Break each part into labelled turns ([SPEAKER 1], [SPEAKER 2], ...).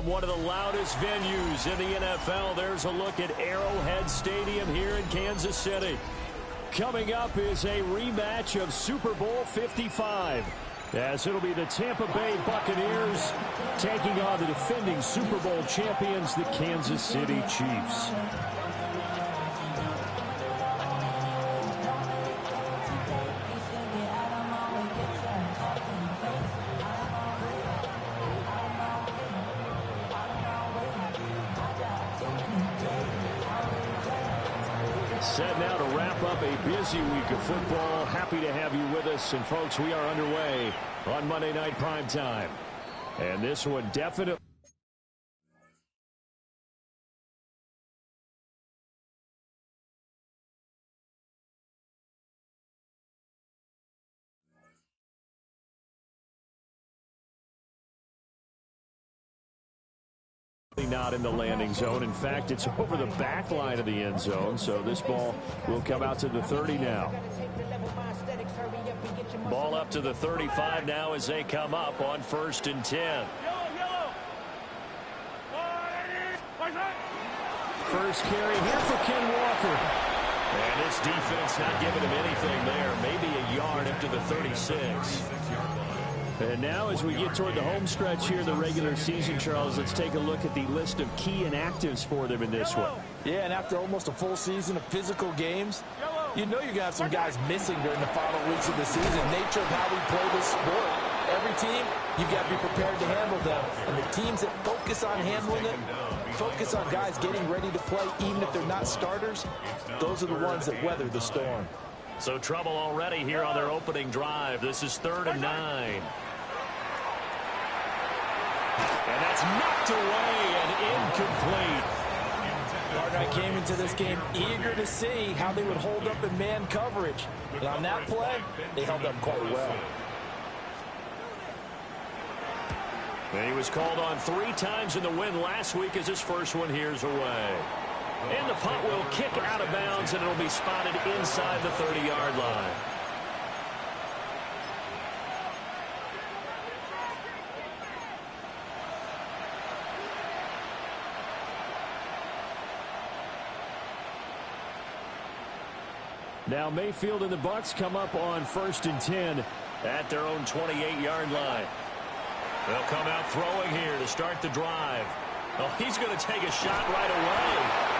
[SPEAKER 1] one of the loudest venues in the NFL. There's a look at Arrowhead Stadium here in Kansas City. Coming up is a rematch of Super Bowl 55, as it'll be the Tampa Bay Buccaneers taking on the defending Super Bowl champions, the Kansas City Chiefs. Set now to wrap up a busy week of football. Happy to have you with us. And, folks, we are underway on Monday Night Primetime. And this one definitely not in the landing zone. In fact, it's over the back line of the end zone, so this ball will come out to the 30 now. Ball up to the 35 now as they come up on 1st and 10. First carry here for Ken Walker. And this defense not giving him anything there. Maybe a yard up to the 36. And now as we get toward the home stretch here in the regular season, Charles, let's take a look at the list of key inactives for them in this one.
[SPEAKER 2] Yeah, and after almost a full season of physical games, you know you're going to have some guys missing during the final weeks of the season. Nature of how we play this sport. Every team, you've got to be prepared to handle them. And the teams that focus on handling it, focus on guys getting ready to play, even if they're not starters, those are the ones that weather the storm.
[SPEAKER 1] So trouble already here on their opening drive. This is 3rd and 9. And that's knocked away and incomplete.
[SPEAKER 2] Partner, I came into this game eager to see how they would hold up in man coverage. And on that play, they held up quite well.
[SPEAKER 1] And he was called on 3 times in the win last week as his first one here's away. And the punt will kick out of bounds, and it'll be spotted inside the 30-yard line. Now Mayfield and the Bucs come up on 1st and 10 at their own 28-yard line. They'll come out throwing here to start the drive. Oh, he's going to take a shot right away.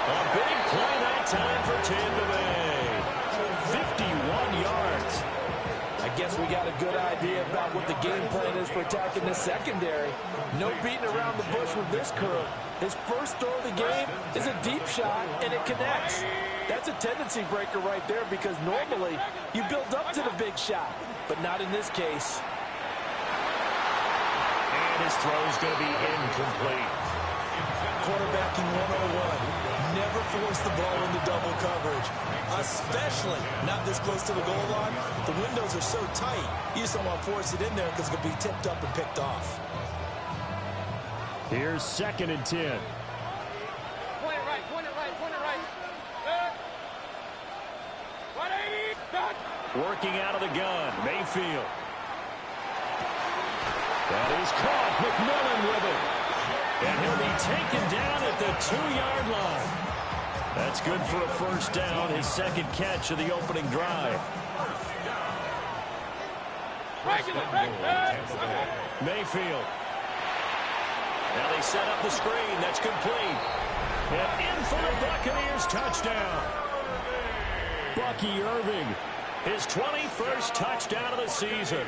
[SPEAKER 1] A big play that time for Tampa Bay. 51 yards.
[SPEAKER 2] I guess we got a good idea about what the game plan is for attacking the secondary. No beating around the bush with this crew. His first throw of the game is a deep shot, and it connects. That's a tendency breaker right there, because normally you build up to the big shot, but not in this case.
[SPEAKER 1] And his throw is going to be incomplete.
[SPEAKER 3] Quarterbacking 101. Never force the ball into double coverage, especially not this close to the goal line. The windows are so tight, you just don't want to force it in there because it's going to be tipped up and picked off.
[SPEAKER 1] Here's 2nd and 10.
[SPEAKER 4] Point it right, point it right, point it right. 180, back.
[SPEAKER 1] Working out of the gun, Mayfield. That is caught. McMillan with it. And he'll be taken down at the 2-yard line. That's good for a first down, his 2nd catch of the opening drive. Mayfield. Now they set up the screen. That's complete. And in for the Buccaneers, touchdown. Bucky Irving, his 21st touchdown of the season.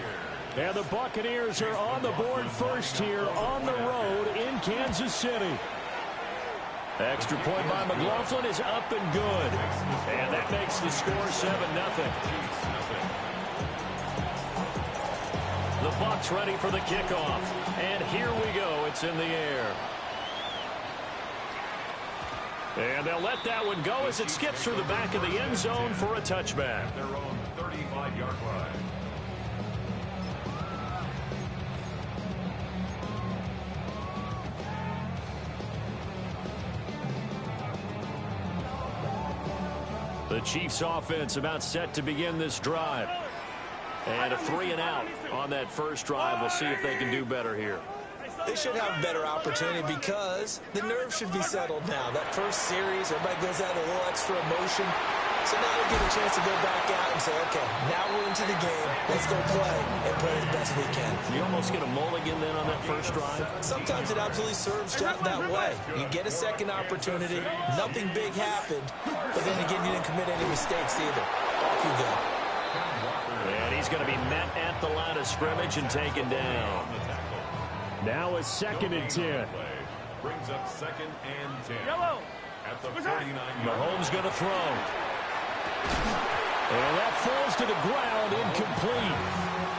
[SPEAKER 1] And the Buccaneers are on the board first here on the road in Kansas City. Extra point by McLaughlin is up and good. And that makes the score 7-0. The Bucs ready for the kickoff. And here we go. It's in the air. And they'll let that one go as it skips through the back of the end zone for a touchback.
[SPEAKER 5] Their own 35-yard line.
[SPEAKER 1] The Chiefs offense about set to begin this drive. And a 3-and-out on that first drive. We'll see if they can do better here.
[SPEAKER 3] They should have a better opportunity because the nerves should be settled now. That first series, everybody goes out with a little extra emotion. So now they get a chance to go back out and say, okay, now we're into the game. Let's go play and play as best we can.
[SPEAKER 1] You almost get a mulligan then on that first drive?
[SPEAKER 3] Sometimes it absolutely serves that way. You get a second opportunity. Nothing big happened. But then again, you didn't commit any mistakes either. Off you go.
[SPEAKER 1] And he's going to be met at the line of scrimmage and taken down. Now a 2nd and 10.
[SPEAKER 5] Brings up 2nd and 10.
[SPEAKER 4] Yellow.
[SPEAKER 5] At the 49-yard line.
[SPEAKER 1] Mahomes going to throw. And that falls to the ground, incomplete.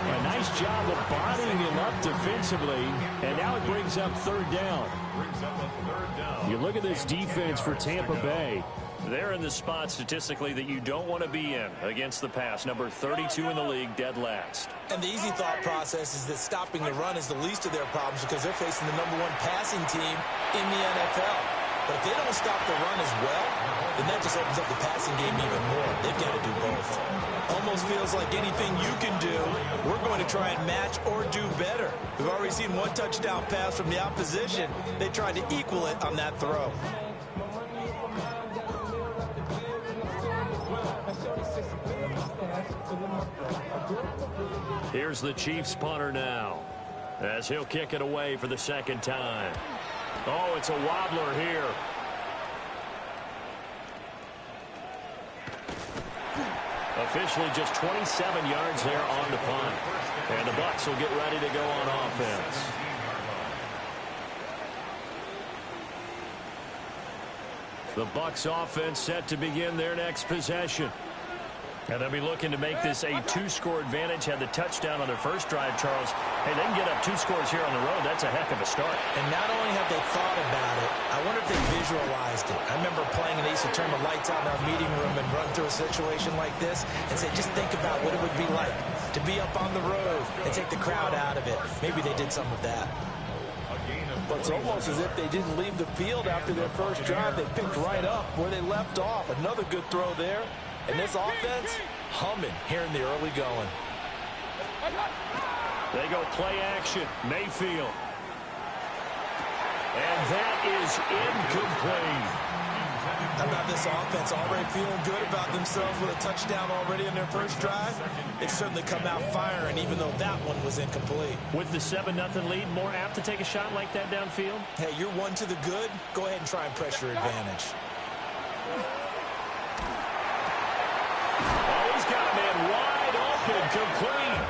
[SPEAKER 1] A nice job of bodying him up defensively. And now it brings up 3rd down.
[SPEAKER 5] Brings up a 3rd down.
[SPEAKER 1] You look at this defense for Tampa Bay. They're in the spot statistically that you don't want to be in against the pass. Number 32 in the league, dead last.
[SPEAKER 3] And the easy thought process is that stopping the run is the least of their problems because they're facing the #1 passing team in the NFL. But if they don't stop the run as well, then that just opens up the passing game even more. They've got to do both. Almost feels like anything you can do, we're going to try and match or do better. We've already seen 1 touchdown pass from the opposition. They tried to equal it on that throw.
[SPEAKER 1] Here's the Chiefs punter now as he'll kick it away for the 2nd time. Oh, it's a wobbler here. Officially just 27 yards there on the punt. And the Bucs will get ready to go on offense. The Bucs offense set to begin their next possession. And they'll be looking to make this a 2-score advantage. Had the touchdown on their first drive, Charles. Hey, they can get up 2 scores here on the road. That's a heck of a start.
[SPEAKER 3] And not only have they thought about it, I wonder if they visualized it. I remember playing and they used to turn the lights out in our meeting room and run through a situation like this and say, just think about what it would be like to be up on the road and take the crowd out of it. Maybe they did some of that.
[SPEAKER 2] But it's almost as if they didn't leave the field after their first drive. They picked right up where they left off. Another good throw there. And this offense, humming here in the early going.
[SPEAKER 1] They go play action. Mayfield. And that is incomplete.
[SPEAKER 3] How about this offense already feeling good about themselves with a touchdown already in their first drive? They've certainly come out firing, even though that one was incomplete.
[SPEAKER 1] With the 7-0 lead, more apt to take a shot like that downfield?
[SPEAKER 3] Hey, you're 1 to the good. Go ahead and try and press your advantage.
[SPEAKER 1] Oh, he's got a man wide open, complete.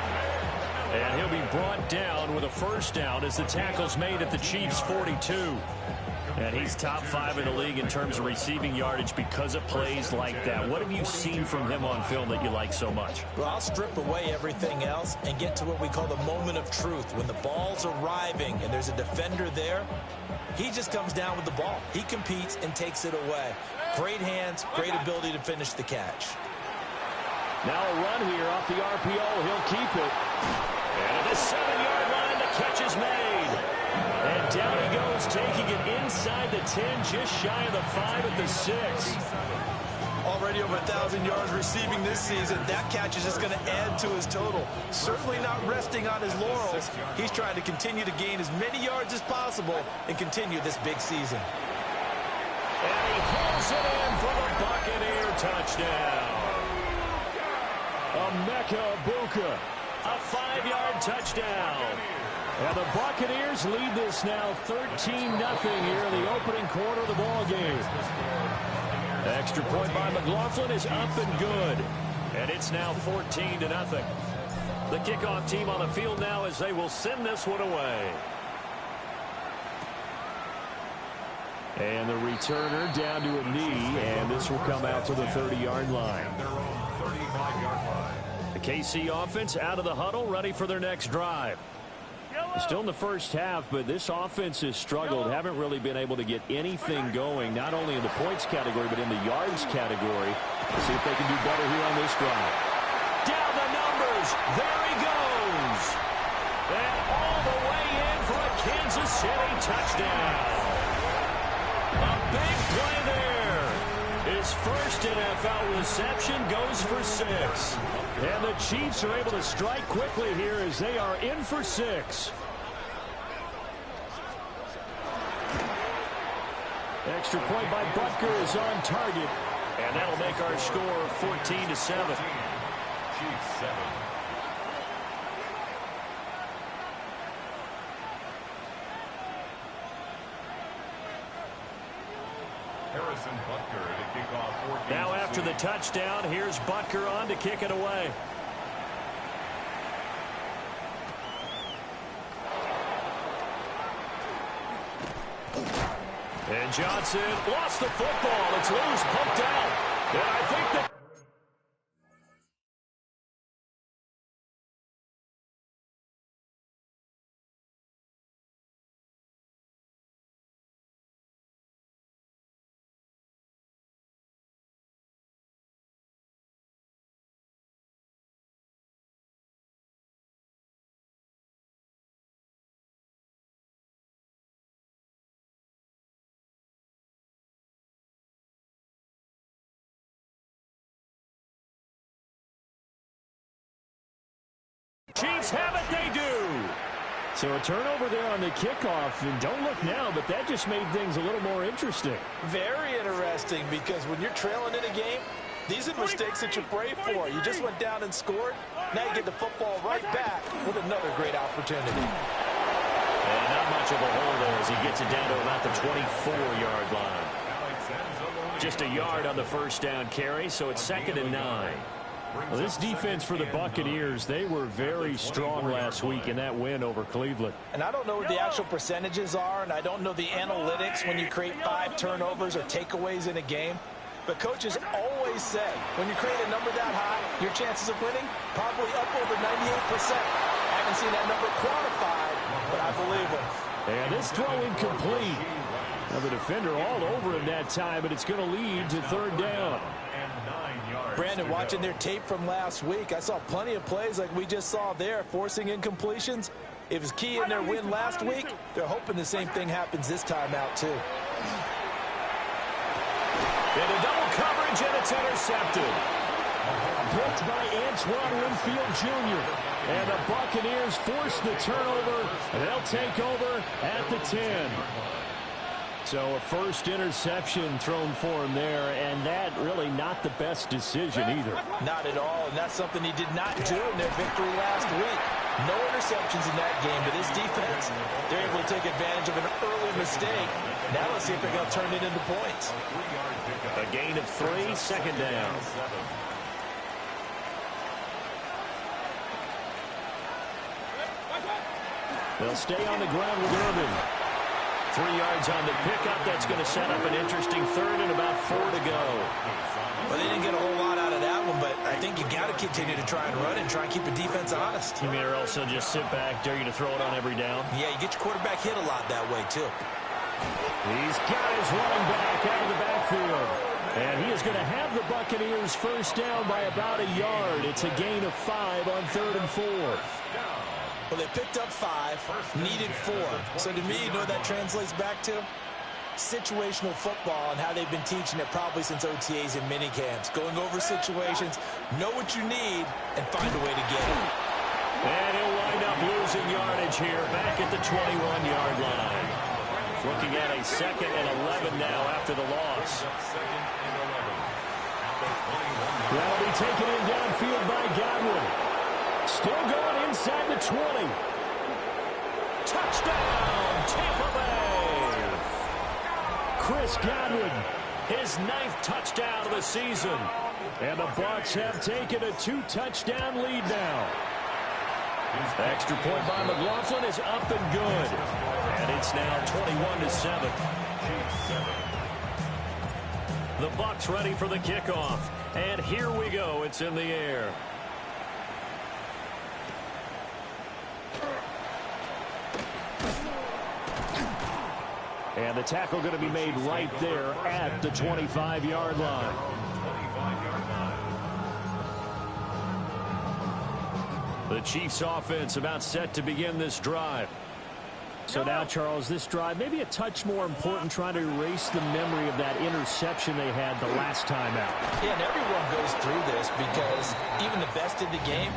[SPEAKER 1] And he'll be brought down with a 1st down as the tackle's made at the Chiefs' 42. And he's top 5 in the league in terms of receiving yardage because of plays like that. What have you seen from him on film that you like so much?
[SPEAKER 3] Well, I'll strip away everything else and get to what we call the moment of truth. When the ball's arriving and there's a defender there, he just comes down with the ball. He competes and takes it away. Great hands, great ability to finish the catch.
[SPEAKER 1] Now a run here off the RPO. He'll keep it. And at the 7-yard line, the catch is made. And down he goes, taking it inside the 10, just shy of the 5 at the 6.
[SPEAKER 3] Already over 1,000 yards receiving this season. That catch is just going to add to his total. Certainly not resting on his laurels. He's trying to continue to gain as many yards as possible and continue this big season.
[SPEAKER 1] And he hauls it in for the Buccaneer touchdown. Emeka Egbuka, a 5-yard touchdown. And the Buccaneers lead this now 13-0 here in the opening quarter of the ball game. Extra point by McLaughlin is up and good. And it's now 14-0. The kickoff team on the field now as they will send this one away. And the returner down to a knee, and this will come out to the 30-yard line. The KC offense out of the huddle, ready for their next drive. Still in the first half, but this offense has struggled. Haven't really been able to get anything going, not only in the points category, but in the yards category. Let's see if they can do better here on this drive. Down the numbers. There he goes. And all the way in for a Kansas City touchdown. A big play there. His first NFL reception goes for 6. And the Chiefs are able to strike quickly here as they are in for 6. Extra point by Butker is on target. And that'll make our score 14-7.
[SPEAKER 5] Chiefs 7. Harrison Butker to kick off.
[SPEAKER 1] Now after the touchdown, here's Butker on to kick it away. And Johnson lost the football. It's loose, pumped out. And I think that Chiefs have it, they do. So a turnover there on the kickoff, and don't look now, but that just made things a little more interesting.
[SPEAKER 2] Very interesting, because when you're trailing in a game, these are mistakes that you pray for. You just went down and scored. Now you get the football right back with another great opportunity.
[SPEAKER 1] And not much of a hole there as he gets it down to about the 24-yard line. Just a yard on the first down carry, so it's 2nd and 9.
[SPEAKER 6] Well, this defense for the Buccaneers, they were very strong last week in that win over Cleveland.
[SPEAKER 2] And I don't know what the actual percentages are, and I don't know the analytics when you create 5 turnovers or takeaways in a game. But coaches always say, when you create a number that high, your chances of winning probably up over 98%. I haven't seen that number quantified, but I believe them.
[SPEAKER 6] And this throw incomplete. Now the defender all over him that time, but it's going to lead to 3rd down.
[SPEAKER 2] Brandon, watching their tape from last week, I saw plenty of plays like we just saw there, forcing incompletions. It was key in their win last week. They're hoping the same thing happens this time out, too.
[SPEAKER 1] Into double coverage, and it's intercepted.
[SPEAKER 6] Blocked by Antoine Winfield Jr. And the Buccaneers force the turnover, and they'll take over at the 10. So a first interception thrown for him there, and that really not the best decision either.
[SPEAKER 2] Not at all, and that's something he did not do in their victory last week. No interceptions in that game, but this defense, they're able to take advantage of an early mistake. Now let's see if they're going to turn it into points.
[SPEAKER 1] A gain of 3, 2nd down.
[SPEAKER 6] They'll stay on the ground with Irvin.
[SPEAKER 1] 3 yards on the pickup. That's going to set up an interesting 3rd and about 4 to go.
[SPEAKER 2] Well, they didn't get a whole lot out of that one, but I think you got to continue to try and run and try and keep the defense honest.
[SPEAKER 1] You mean or also just sit back, dare you to throw it on every down?
[SPEAKER 2] Yeah, you get your quarterback hit a lot that way, too.
[SPEAKER 6] He's got his running back out of the backfield. And he is going to have the Buccaneers first down by about a yard. It's a gain of 5 on 3rd and 4.
[SPEAKER 2] Well, they picked up 5, needed 4. So to me, you know what that translates back to? Situational football and how they've been teaching it probably since OTAs and minicamps. Going over situations, know what you need, and find a way to get it.
[SPEAKER 1] And he'll wind up losing yardage here back at the 21-yard line. Looking at a 2nd and 11 now after the loss.
[SPEAKER 6] That'll be taken in downfield by Godwin. Still going inside the 20.
[SPEAKER 1] Touchdown, Tampa Bay.
[SPEAKER 6] Chris Godwin.
[SPEAKER 1] His 9th touchdown of the season.
[SPEAKER 6] And the Bucs have taken a 2-touchdown lead now.
[SPEAKER 1] Extra point by McLaughlin is up and good. And it's now 21-7. The Bucs ready for the kickoff. And here we go. It's in the air.
[SPEAKER 6] And the tackle going to be made right there at the 25-yard line.
[SPEAKER 1] The Chiefs offense about set to begin this drive.
[SPEAKER 6] So now, Charles, this drive maybe a touch more important, trying to erase the memory of that interception they had the last time out.
[SPEAKER 2] Yeah, and everyone goes through this because even the best in the game,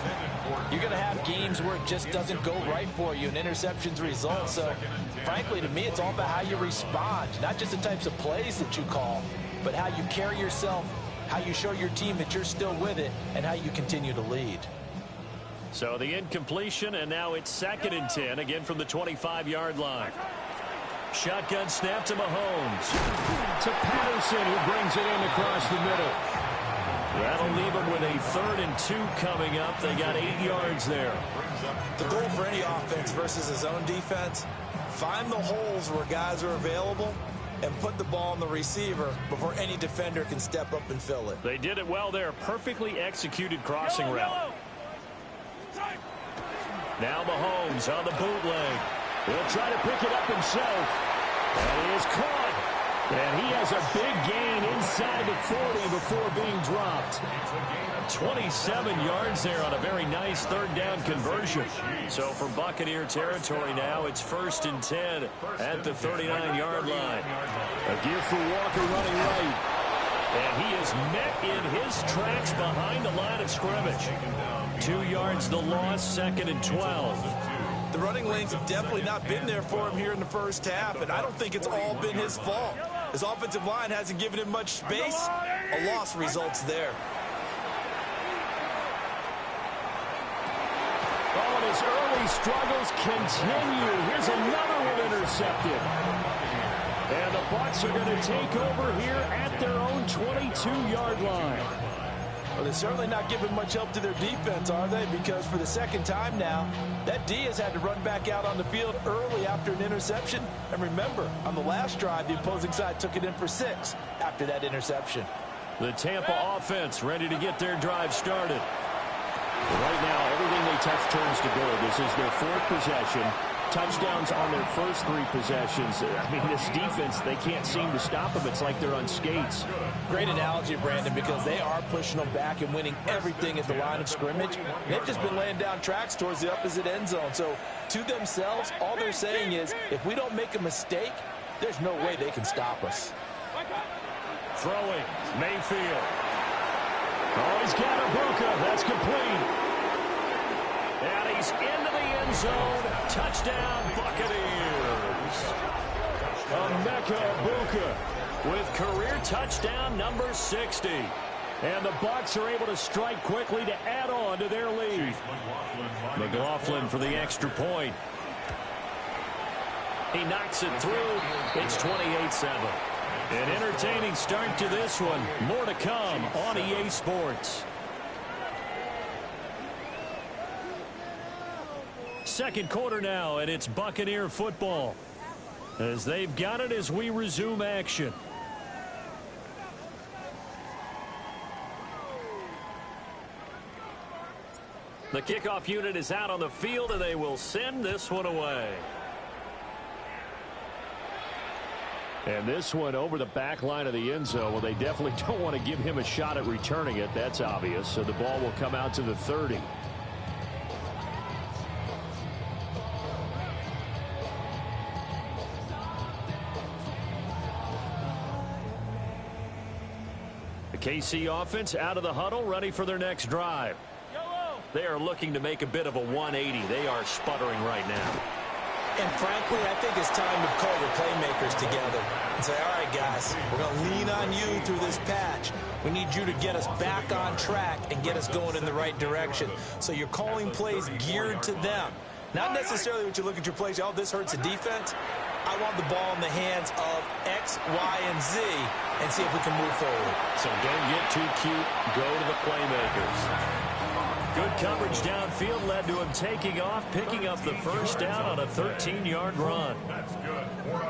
[SPEAKER 2] you're going to have games where it just doesn't go right for you, and interceptions result. So, frankly, to me, it's all about how you respond, not just the types of plays that you call, but how you carry yourself, how you show your team that you're still with it, and how you continue to lead.
[SPEAKER 6] So the incompletion, and now it's 2nd and 10, again from the 25-yard line. Shotgun snap to Mahomes. To Patterson, who brings it in across the middle. That'll leave them with a 3rd and 2 coming up. They got 8 yards there.
[SPEAKER 3] The goal for any offense versus his own defense, find the holes where guys are available and put the ball on the receiver before any defender can step up and fill it.
[SPEAKER 6] They did it well there. Perfectly executed crossing route. Now Mahomes on the bootleg. He'll try to pick it up himself. And he is caught. And he has a big gain inside the 40 before being dropped. 27 yards there on a very nice 3rd down conversion. So for Buccaneer territory now, it's 1st and 10 at the 39-yard line. A give for Walker running right. And he is met in his tracks behind the line of scrimmage. 2 yards the loss, 2nd and 12.
[SPEAKER 3] The running lanes have definitely not been there for him here in the first half, and I don't think it's all been his fault. His offensive line hasn't given him much space. A loss results there.
[SPEAKER 6] Oh, and his early struggles continue. Here's another one intercepted. And the Bucs are going to take over here at their own 22-yard line.
[SPEAKER 2] Well, they're certainly not giving much help to their defense, are they? Because for the 2nd time now, that D has had to run back out on the field early after an interception. And remember, on the last drive, the opposing side took it in for 6 after that interception.
[SPEAKER 6] The Tampa offense ready to get their drive started. Right now, everything they touch turns to gold. This is their 4th possession. Touchdowns on their first 3 possessions. I mean, this defense, they can't seem to stop them. It's like they're on skates.
[SPEAKER 2] Great analogy, Brandon, because they are pushing them back and winning everything at the line of scrimmage. They've just been laying down tracks towards the opposite end zone. So, to themselves, all they're saying is, if we don't make a mistake, there's no way they can stop us.
[SPEAKER 6] Throwing, Mayfield. Oh, he's got Ibuka. That's complete. And he's into the end zone. Touchdown, Buccaneers. Emeka Ibuka with career touchdown number 60. And the Bucs are able to strike quickly to add on to their lead. McLaughlin for the extra point. He knocks it through. It's 28-7. An entertaining start to this one. More to come on EA Sports. Second quarter now, and it's Buccaneer football. As they've got it as we resume action. The kickoff unit is out on the field, and they will send this one away. And this one over the back line of the end zone. Well, they definitely don't want to give him a shot at returning it. That's obvious. So the ball will come out to the 30. The KC offense out of the huddle, ready for their next drive. They are looking to make a bit of a 180. They are sputtering right now.
[SPEAKER 3] And frankly, I think it's time to call the playmakers together and say, all right, guys, we're going to lean on you through this patch. We need you to get us back on track and get us going in the right direction. So you're calling plays geared to them. Not necessarily what you look at your plays, oh, this hurts the defense. I want the ball in the hands of X, Y, and Z and see if we can move forward.
[SPEAKER 6] So don't get too cute. Go to the playmakers. Good coverage downfield led to him taking off, picking up the first down on a 13-yard run.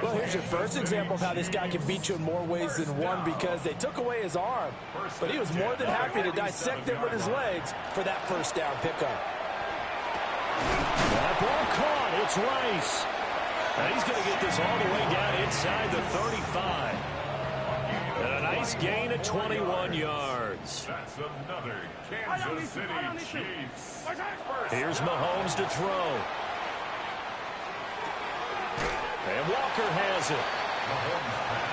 [SPEAKER 2] Well, here's your first example of how this guy can beat you in more ways than one, because they took away his arm, but he was more than happy to dissect him with his legs for that first down pickup.
[SPEAKER 6] That ball caught. It's Rice. And he's going to get this all the way down inside the 35. And a nice gain of 21 yards.
[SPEAKER 5] That's another Kansas City Chiefs.
[SPEAKER 6] Here's Mahomes to throw.
[SPEAKER 1] And Walker has it.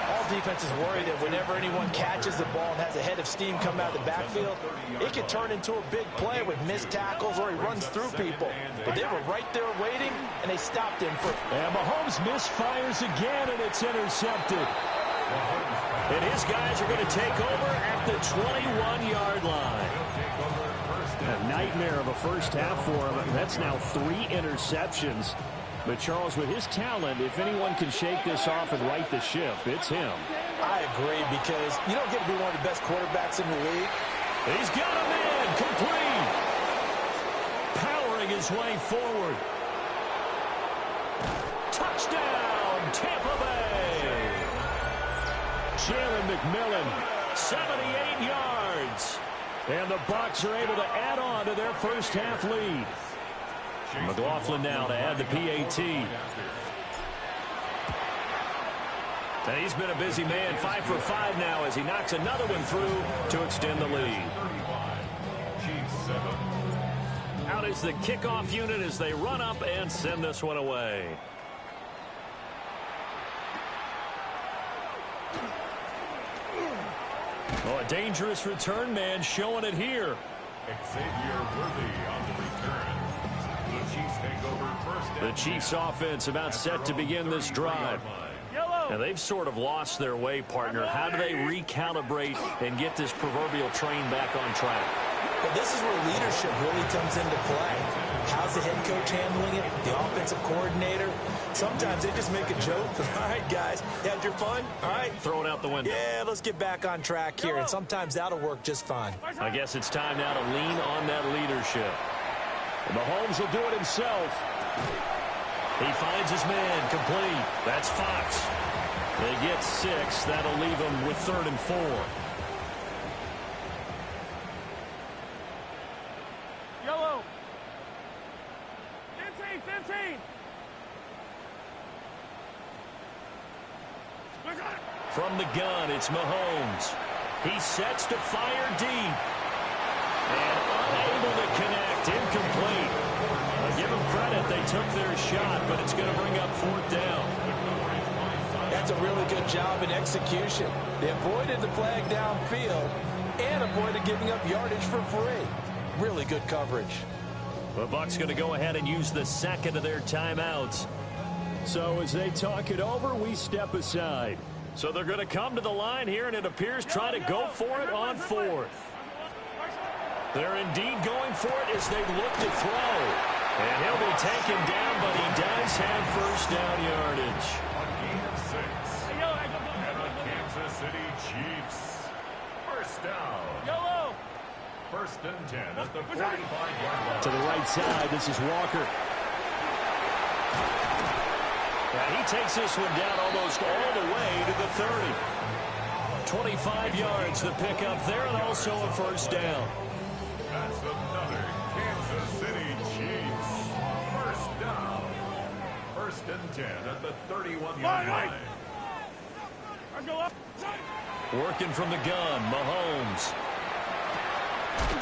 [SPEAKER 2] All defenses worry that whenever anyone catches the ball and has a head of steam come out of the backfield, it can turn into a big play with missed tackles or he runs through people. But they were right there waiting, and they stopped him for...
[SPEAKER 6] And Mahomes misfires again, and it's intercepted.
[SPEAKER 1] And his guys are going to take over at the 21-yard line.
[SPEAKER 6] A nightmare of a first half for him. That's now 3 interceptions. But, Charles, with his talent, if anyone can shake this off and right the ship, it's him.
[SPEAKER 2] I agree, because you don't get to be one of the best quarterbacks in the league.
[SPEAKER 1] He's got a man complete. Powering his way forward. Touchdown, Tampa Bay.
[SPEAKER 6] Jalen McMillan.
[SPEAKER 1] 78 yards.
[SPEAKER 6] And the Bucs are able to add on to their first half lead.
[SPEAKER 1] McLaughlin now to add the PAT. And he's been a busy man, 5 for 5 now as he knocks another one through to extend the lead. Out is the kickoff unit as they run up and send this one away. Oh, a dangerous return man showing it here.
[SPEAKER 5] Xavier Worthy on the return. The Chiefs take over first.
[SPEAKER 1] The Chiefs offense about set to begin this drive. And they've sort of lost their way, partner. How do they recalibrate and get this proverbial train back on track?
[SPEAKER 2] But this is where leadership really comes into play. How's the head coach handling it? The offensive coordinator? Sometimes they just make a joke. All right, guys, you had your fun? All right.
[SPEAKER 1] Throw it out the window.
[SPEAKER 2] Yeah, let's get back on track here. And sometimes that'll work just fine.
[SPEAKER 1] I guess it's time now to lean on that leadership.
[SPEAKER 6] And Mahomes will do it himself.
[SPEAKER 1] He finds his man complete. That's Fox. They get 6. That'll leave them with 3rd and 4.
[SPEAKER 4] Yellow. 15.
[SPEAKER 1] From the gun, it's Mahomes. He sets to fire deep. And unable to connect. Incomplete. I'll give them credit. They took their shot, but it's going to bring up 4th down.
[SPEAKER 2] That's a really good job in execution. They avoided the flag downfield and avoided giving up yardage for free. Really good coverage.
[SPEAKER 1] The Bucs going to go ahead and use the second of their timeouts.
[SPEAKER 6] So as they talk it over, we step aside.
[SPEAKER 1] So they're going to come to the line here, and it appears try to go for it on 4th. They're indeed going for it as they look to throw. And he'll be taken down, but he does have first down yardage.
[SPEAKER 5] And the Kansas City Chiefs. First down.
[SPEAKER 4] Yellow.
[SPEAKER 5] 1st and 10 at the 45-yard line.
[SPEAKER 6] To the right side, this is Walker.
[SPEAKER 1] And he takes this one down almost all the way to the 30. 25 yards the pickup there, and also a first down.
[SPEAKER 5] That's another Kansas City Chiefs. First down. 1st and 10 at the 31-yard line.
[SPEAKER 1] Working from the gun, Mahomes.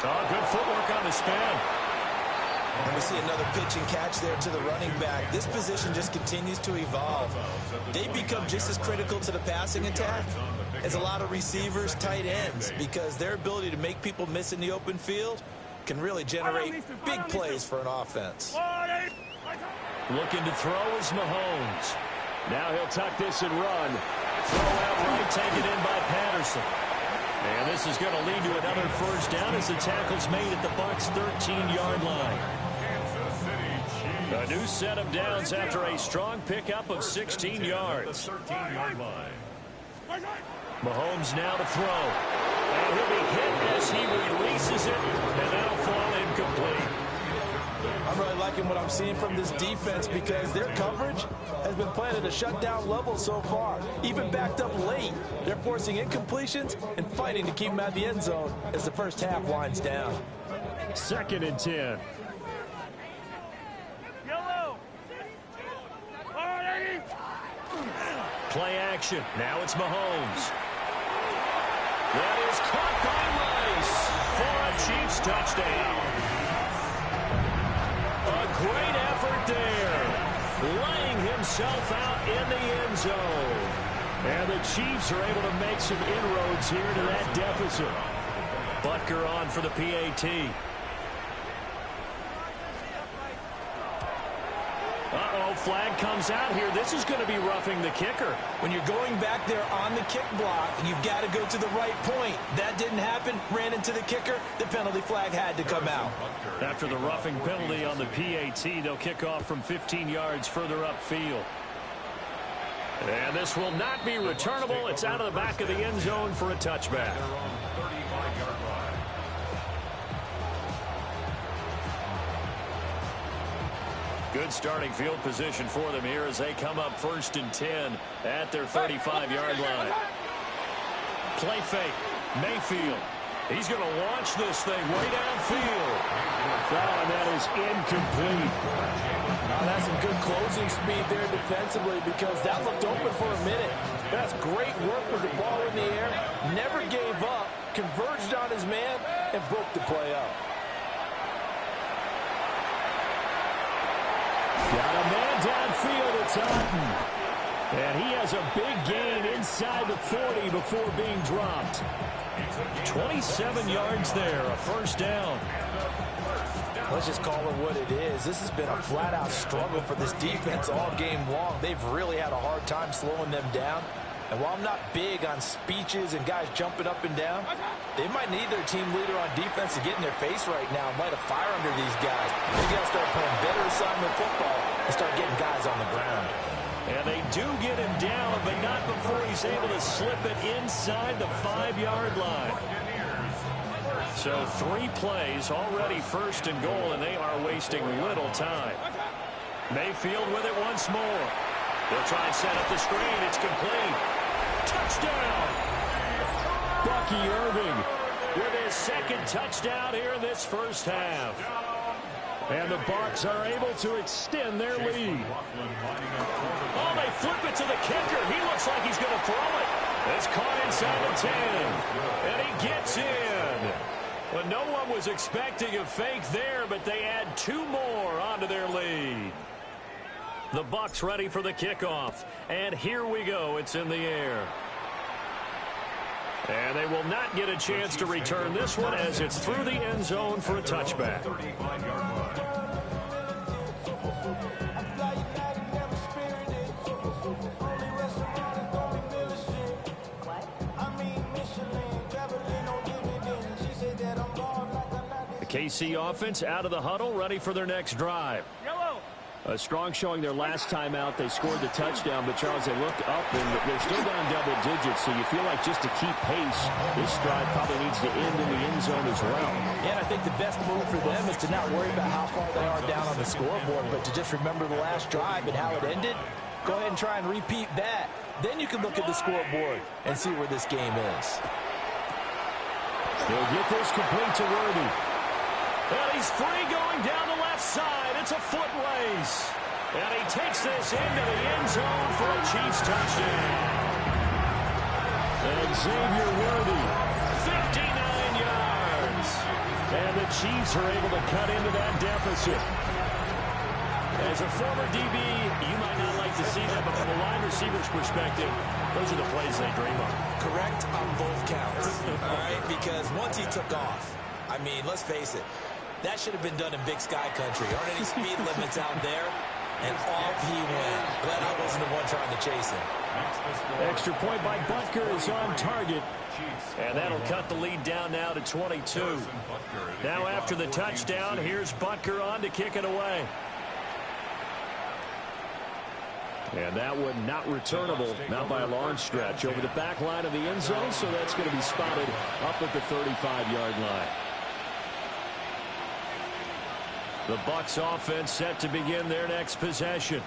[SPEAKER 1] Oh, good footwork on the spin.
[SPEAKER 2] And we see another pitch and catch there to the running back. This position just continues to evolve. They become just as critical to the passing attack as a lot of receivers, tight ends, because their ability to make people miss in the open field can really generate big plays for an offense.
[SPEAKER 1] Looking to throw is Mahomes.
[SPEAKER 6] Now he'll tuck this and run.
[SPEAKER 1] Throw out right, taken in by Patterson. And this is going to lead to another first down as the tackle's made at the Bucs' 13-yard line. A new set of downs after a strong pickup of 16 yards.
[SPEAKER 5] 13-yard line.
[SPEAKER 1] Mahomes now to throw. And he'll be hit as he releases it, and that'll fall incomplete.
[SPEAKER 2] I'm really liking what I'm seeing from this defense because their coverage has been playing at a shutdown level so far. Even backed up late, they're forcing incompletions and fighting to keep them out of the end zone as the first half winds down.
[SPEAKER 6] 2nd and 10.
[SPEAKER 4] Yellow.
[SPEAKER 1] Play action. Now it's Mahomes. That is caught by Rice for a Chiefs touchdown. A great effort there. Laying
[SPEAKER 6] himself out in the end zone. And the Chiefs are able to make some inroads here to that deficit. Butker on for the PAT. Uh-oh, flag comes out here. This is going to be roughing the kicker.
[SPEAKER 3] When you're going back there on the kick block, you've got to go to the right point. That didn't happen. Ran into the kicker. The penalty flag had to come out.
[SPEAKER 6] After the roughing penalty on the PAT, they'll kick off from 15 yards further upfield. And this will not be returnable. It's out of the back of the end zone for a touchback. Good starting field position for them here as they come up 1st and 10 at their 35-yard line. Play fake. Mayfield. He's going to launch this thing way downfield. Oh, and that is incomplete.
[SPEAKER 2] That's some good closing speed there defensively because that looked open for a minute. That's great work with the ball in the air. Never gave up. Converged on his man and broke the play up.
[SPEAKER 6] Got a man downfield. It's Otten. And he has a big gain inside the 40 before being dropped. 27 yards there, a first down.
[SPEAKER 2] Let's just call it what it is. This has been a flat-out struggle for this defense all game long. They've really had a hard time slowing them down. And while I'm not big on speeches and guys jumping up and down, they might need their team leader on defense to get in their face right now and light a fire under these guys. They got to start playing better assignment football and start getting guys on the ground.
[SPEAKER 6] And they do get him down, but not before he's able to slip it inside the 5-yard line. So 3 plays, already 1st and goal, and they are wasting little time. Mayfield with it once more. They'll try and set up the screen. It's complete. Touchdown! Bucky Irving with his 2nd touchdown here in this first half. And the Bucs are able to extend their lead. Oh, they flip it to the kicker. He looks like he's going to throw it. It's caught inside the 10. And he gets in. But no one was expecting a fake there, but they add 2 more onto their lead. The Bucs ready for the kickoff. And here we go. It's in the air. And they will not get a chance to return this one as it's through the end zone for a touchback. The KC offense out of the huddle, ready for their next drive. A strong showing their last time out. They scored the touchdown, but, Charles, they look up, and they're still down double digits, so you feel like just to keep pace, this drive probably needs to end in the end zone as well.
[SPEAKER 2] And I think the best move for them is to not worry about how far they are down on the scoreboard, but to just remember the last drive and how it ended. Go ahead and try and repeat that. Then you can look at the scoreboard and see where this game is.
[SPEAKER 6] They'll get this complete to Worthy. And he's free going down the left side. It's a foot race. And he takes this into the end zone for a Chiefs touchdown. And Xavier Worthy, 59 yards. And the Chiefs are able to cut into that deficit. As a former DB, you might not like to see that, but from a wide receiver's perspective, those are the plays they dream of.
[SPEAKER 3] Correct on both counts, all right? Because once he took off, I mean, let's face it, that should have been done in Big Sky Country. Aren't any speed limits out there? And off he went. Glad I wasn't the one trying to chase him.
[SPEAKER 6] Extra point by Butker is on target. And that'll cut the lead down now to 22. Now after the touchdown, here's Butker on to kick it away. And that one not returnable, not by a long stretch. Over the back line of the end zone, so that's going to be spotted up at the 35-yard line. The Bucs offense set to begin their next possession.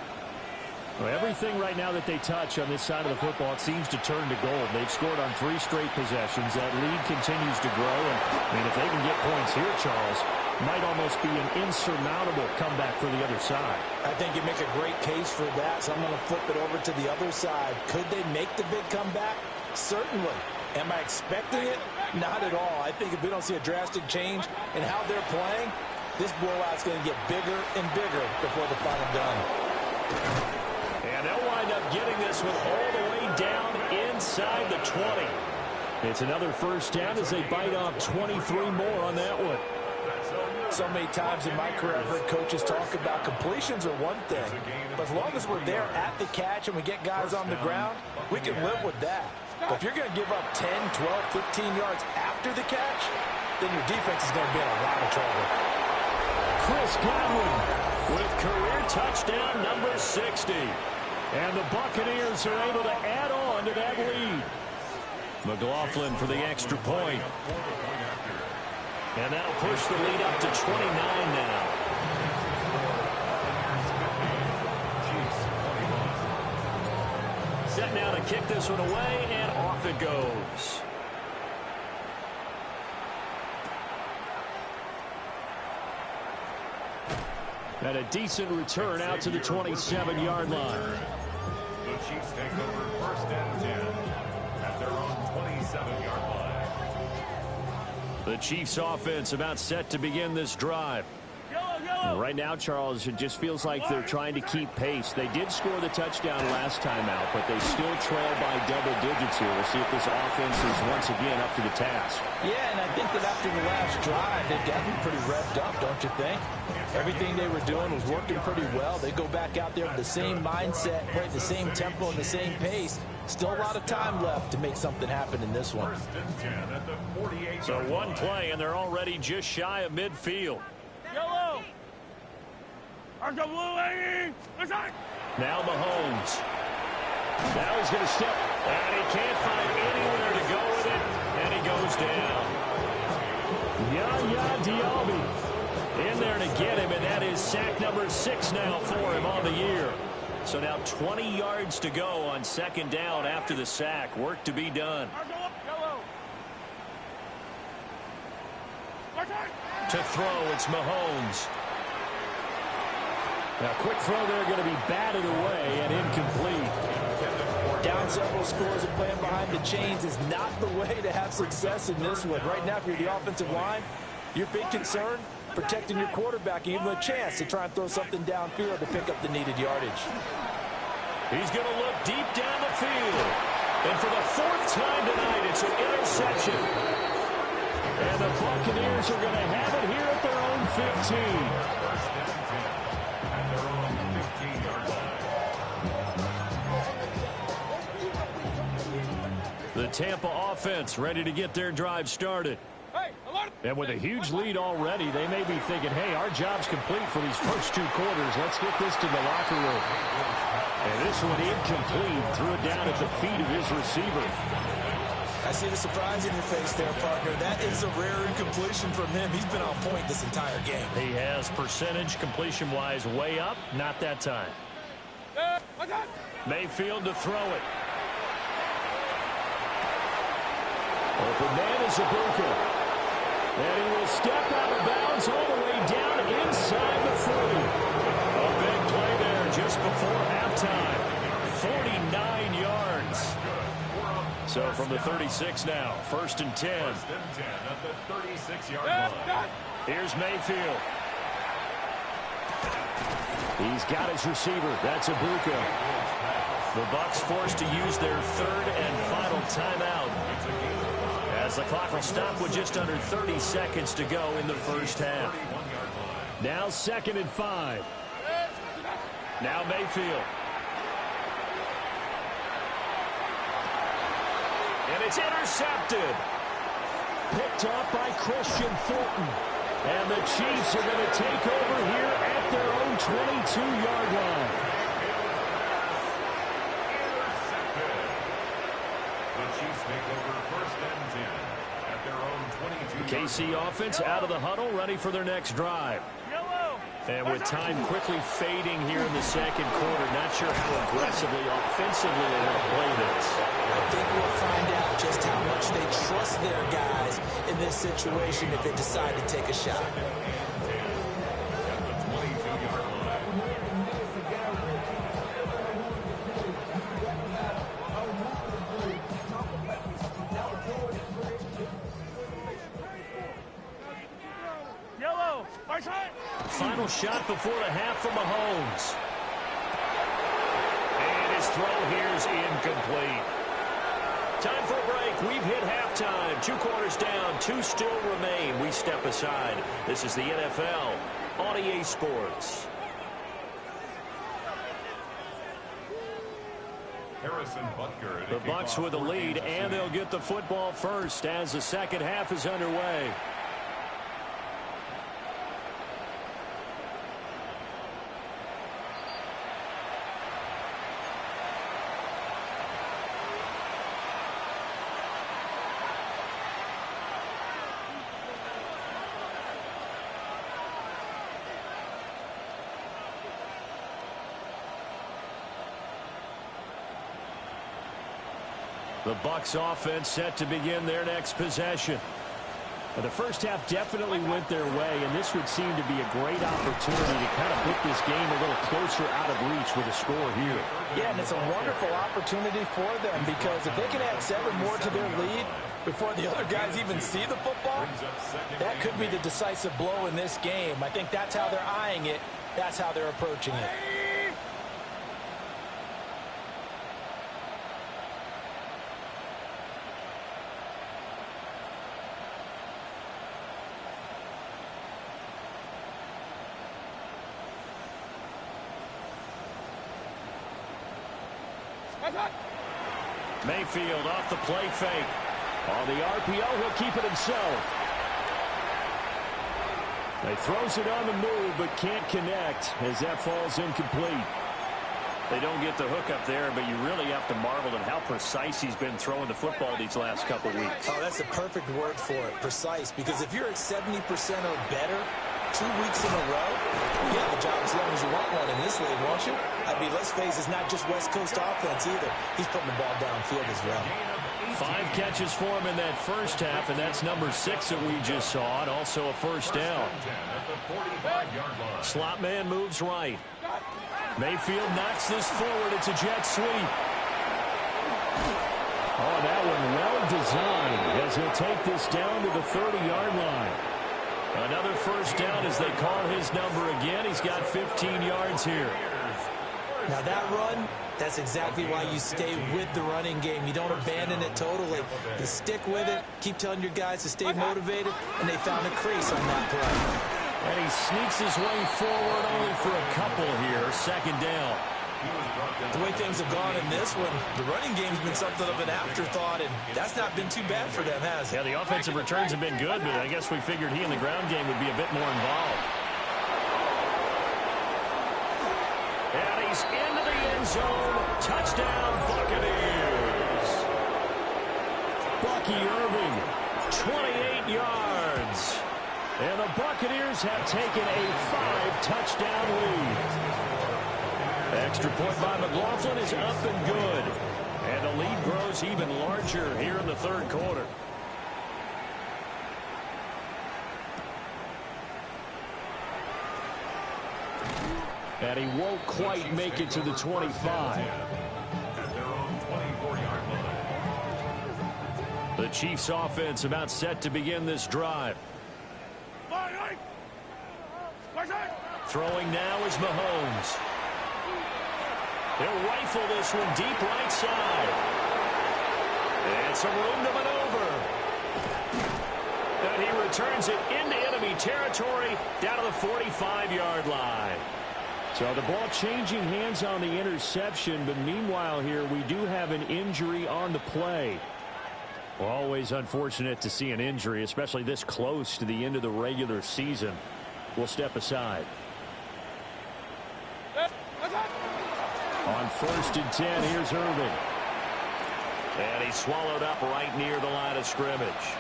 [SPEAKER 6] Well, everything right now that they touch on this side of the football, it seems to turn to gold. They've scored on 3 straight possessions. That lead continues to grow. And, I mean, if they can get points here, Charles, might almost be an insurmountable comeback for the other side.
[SPEAKER 2] I think you make a great case for that, so I'm going to flip it over to the other side. Could they make the big comeback? Certainly. Am I expecting it? Not at all. I think if we don't see a drastic change in how they're playing, this blowout's going to get bigger and bigger before the final done.
[SPEAKER 6] And up getting this one all the way down inside the 20. It's another first down as they bite off 23 more on that one.
[SPEAKER 2] So many times in my career, I've heard coaches talk about completions are one thing, but as long as we're there at the catch and we get guys on the ground, we can live with that. But if you're going to give up 10, 12, 15 yards after the catch, then your defense is going to be in a lot of trouble.
[SPEAKER 6] Chris Godwin with career touchdown number 60. And the Buccaneers are able to add on to that lead. McLaughlin for the extra point. And that'll push the lead up to 29 now. Set now to kick this one away, and off it goes. And a decent return out to the 27-yard line.
[SPEAKER 5] The Chiefs take over first and 10 at their own 27-yard line.
[SPEAKER 6] The Chiefs offense about set to begin this drive. Right now, Charles, it just feels like they're trying to keep pace. They did score the touchdown last time out, but they still trail by double digits here. We'll see if this offense is once again up to the task.
[SPEAKER 2] Yeah, and I think that after the last drive, they've got to be pretty revved up, don't you think? Everything they were doing was working pretty well. They go back out there with the same mindset, play the same tempo and the same pace. Still a lot of time left to make something happen in this one.
[SPEAKER 5] First and 10 at the 48.
[SPEAKER 6] So one play, and they're already just shy of midfield.
[SPEAKER 4] Yellow.
[SPEAKER 6] Now Mahomes. Now he's going to step, and he can't find anywhere to go with it, and he goes down. Yaya Diaby in there to get him, and that is sack number 6 now for him on the year. So now 20 yards to go on second down after the sack. Work to be done. To throw, it's Mahomes. Now, quick throw there, going to be batted away and incomplete.
[SPEAKER 2] Down several scores and playing behind the chains is not the way to have success in this one. Right now, if you're the offensive line, your big concern, protecting your quarterback and give him a chance to try and throw something downfield to pick up the needed yardage.
[SPEAKER 6] He's going to look deep down the field. And for the 4th time tonight, it's an interception. And the Buccaneers are going to have it here at their own 15. The Tampa offense ready to get their drive started. And with a huge lead already, they may be thinking, hey, our job's complete for these first 2 quarters. Let's get this to the locker room. And this one incomplete. Threw it down at the feet of his receiver.
[SPEAKER 3] I see the surprise in your face there, partner. That is a rare incompletion from him. He's been on point this entire game.
[SPEAKER 6] He has percentage completion-wise way up. Not that time. Mayfield to throw it. Open man is Ibuka. And he will step out of bounds all the way down inside the 40. A big play there just before halftime. 49 yards. So from the 36 now, first and 10.
[SPEAKER 5] First and 10 at the 36-yard line.
[SPEAKER 6] Here's Mayfield. He's got his receiver. That's Ibuka. The Bucs forced to use their 3rd and final timeout, as the clock will stop with just under 30 seconds to go in the first half. Now 2nd and 5. Now Mayfield. And it's intercepted. Picked off by Christian Fulton. And the Chiefs are going to take over here at their own 22-yard line.
[SPEAKER 5] The Chiefs take over first and 10 at their own 22.
[SPEAKER 6] KC offense out of the huddle, ready for their next drive. And with time quickly fading here in the second quarter, not sure how aggressively, offensively they want to play this.
[SPEAKER 3] I think we'll find out just how much they trust their guys in this situation if they decide to take a shot.
[SPEAKER 6] Final shot before the half from Mahomes. And his
[SPEAKER 1] throw here is incomplete. Time for a break. We've hit halftime. 2 quarters down. 2 still remain. We step aside. This is the NFL on EA Sports.
[SPEAKER 5] The
[SPEAKER 1] Bucs with the lead, and they'll get the football first as the second half is underway. The Bucs offense set to begin their next possession.
[SPEAKER 6] Well, the first half definitely went their way, and this would seem to be a great opportunity to kind of put this game a little closer out of reach with a score here.
[SPEAKER 2] Yeah, and it's a wonderful opportunity for them because if they can add 7 more to their lead before the other guys even see the football, that could be the decisive blow in this game. I think that's how they're eyeing it. That's how they're approaching it.
[SPEAKER 1] Mayfield off the play fake.
[SPEAKER 6] On the RPO, he'll keep it himself. He throws it on the move, but can't connect as that falls incomplete.
[SPEAKER 1] They don't get the hook up there, but you really have to marvel at how precise he's been throwing the football these last couple weeks.
[SPEAKER 3] Oh, that's the perfect word for it, precise. Because if you're at 70% or better 2 weeks in a row, you have a job as long as you want one in this league, won't you? I mean, let's face it, it's not just West Coast offense either. He's putting the ball downfield as well.
[SPEAKER 1] 5 catches for him in that first half, and that's number 6 that we just saw, and also a first down. Slot man moves right. Mayfield knocks this forward. It's a jet sweep.
[SPEAKER 6] Oh, that one well designed as he'll take this down to the 30-yard line.
[SPEAKER 1] Another first down as they call his number again. He's got 15 yards here.
[SPEAKER 3] Now that run, that's exactly why you stay with the running game. You don't abandon it totally. You stick with it, keep telling your guys to stay motivated, and they found a crease on that play.
[SPEAKER 1] And he sneaks his way forward only for a couple here. Second down.
[SPEAKER 3] The way things have gone in this one, the running game's been something of an afterthought, and that's not been too bad for them, has it?
[SPEAKER 1] Yeah, the offensive returns have been good, but I guess we figured he in the ground game would be a bit more involved. And he's into the end zone. Touchdown, Buccaneers. Bucky Irving, 28 yards. And the Buccaneers have taken a 5-touchdown lead. Extra point by McLaughlin is up and good. And the lead grows even larger here in the third quarter.
[SPEAKER 6] And he won't quite make it to the 25.
[SPEAKER 1] The Chiefs offense about set to begin this drive. Throwing now is Mahomes. He'll rifle this one deep right side. And some room to maneuver. And he returns it into enemy territory down to the 45-yard line.
[SPEAKER 6] So the ball changing hands on the interception, but meanwhile here we do have an injury on the play.
[SPEAKER 1] Well, always unfortunate to see an injury, especially this close to the end of the regular season. We'll step aside.
[SPEAKER 6] On 1st and 10, here's Irving.
[SPEAKER 1] And he's swallowed up right near the line of scrimmage.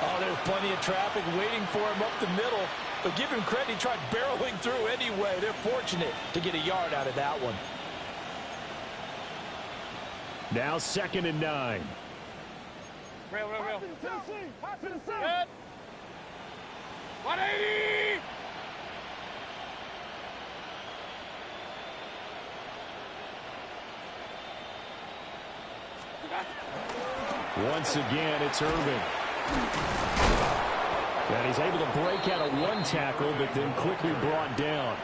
[SPEAKER 2] Oh, there's plenty of traffic waiting for him up the middle. But give him credit, he tried barreling through anyway. They're fortunate to get a yard out of that one.
[SPEAKER 6] Now 2nd and 9.
[SPEAKER 4] Real. Good. 180!
[SPEAKER 6] Once again, it's Irving. And he's able to break out of one tackle, but then quickly brought down.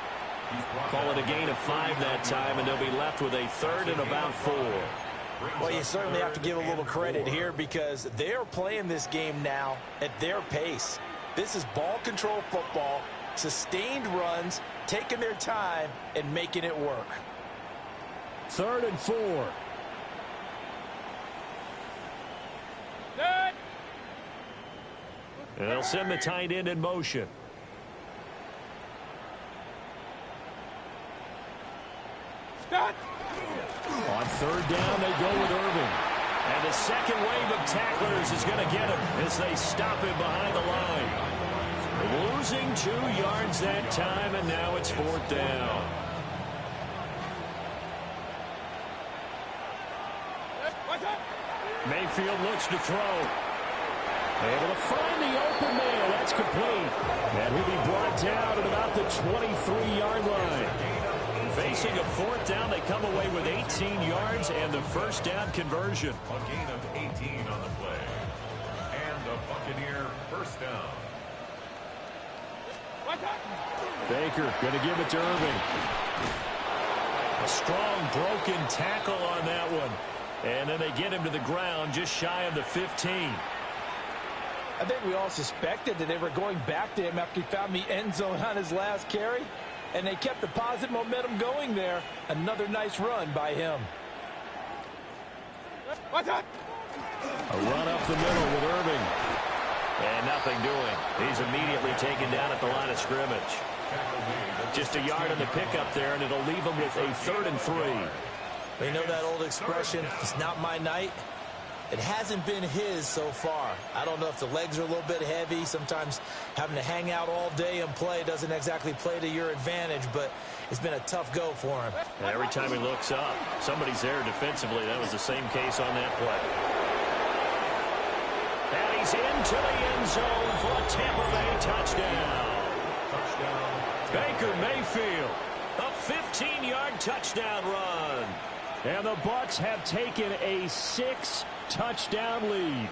[SPEAKER 1] Call it a gain of 5 that time, and they'll be left with a 3rd and about 4.
[SPEAKER 2] Well, you certainly have to give a little credit here because they're playing this game now at their pace. This is ball control football, sustained runs, taking their time, and making it work.
[SPEAKER 6] 3rd and 4.
[SPEAKER 4] Good.
[SPEAKER 1] And they'll send the tight end in motion.
[SPEAKER 4] Stop.
[SPEAKER 6] On 3rd down, they go with Irving.
[SPEAKER 1] And the second wave of tacklers is going to get him as they stop him behind the line. Losing 2 yards that time, and now it's 4th down. Mayfield looks to throw. Able to find the open man. That's complete. And he'll be brought down at about the 23-yard line. Facing a 4th down, they come away with 18 yards and the first down conversion.
[SPEAKER 5] A gain of 18 on the play. And the Buccaneer first down.
[SPEAKER 6] Baker going to give it to Irving.
[SPEAKER 1] A strong broken tackle on that one. And then they get him to the ground just shy of the 15.
[SPEAKER 2] I think we all suspected that they were going back to him after he found the end zone on his last carry. And they kept the positive momentum going there. Another nice run by him.
[SPEAKER 1] A run up the middle with Irving. And nothing doing. He's immediately taken down at the line of scrimmage. Just a yard on the pickup there, and it'll leave him with a 3rd and 3.
[SPEAKER 2] They know that old expression, it's not my night. It hasn't been his so far. I don't know if the legs are a little bit heavy. Sometimes having to hang out all day and play doesn't exactly play to your advantage, but it's been a tough go for him.
[SPEAKER 1] And every time he looks up, somebody's there defensively. That was the same case on that play. And he's into the end zone for a Tampa Bay touchdown. Baker Mayfield, a 15-yard touchdown run.
[SPEAKER 6] And the Bucs have taken a 6-touchdown lead.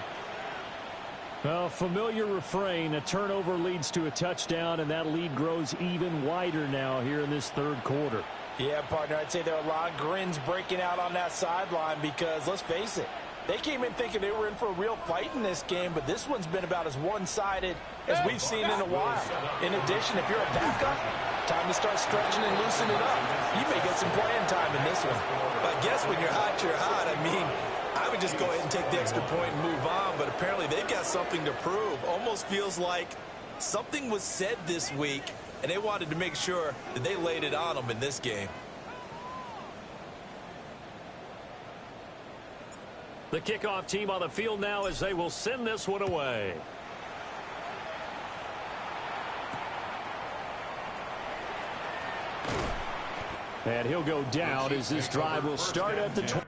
[SPEAKER 6] A familiar refrain, a turnover leads to a touchdown, and that lead grows even wider now here in this 3rd quarter.
[SPEAKER 2] Yeah, partner, I'd say there are a lot of grins breaking out on that sideline because, let's face it, they came in thinking they were in for a real fight in this game, but this one's been about as one-sided as we've seen in a while. In addition, if you're a backup, time to start stretching and loosening it up. You may get some playing time in this one.
[SPEAKER 3] I guess when you're hot, you're hot. I mean, I would just go ahead and take the extra point and move on, but apparently they've got something to prove. Almost feels like something was said this week, and they wanted to make sure that they laid it on them in this game.
[SPEAKER 1] The kickoff team on the field now as they will send this one away.
[SPEAKER 6] And he'll go down as this drive will start at the 20.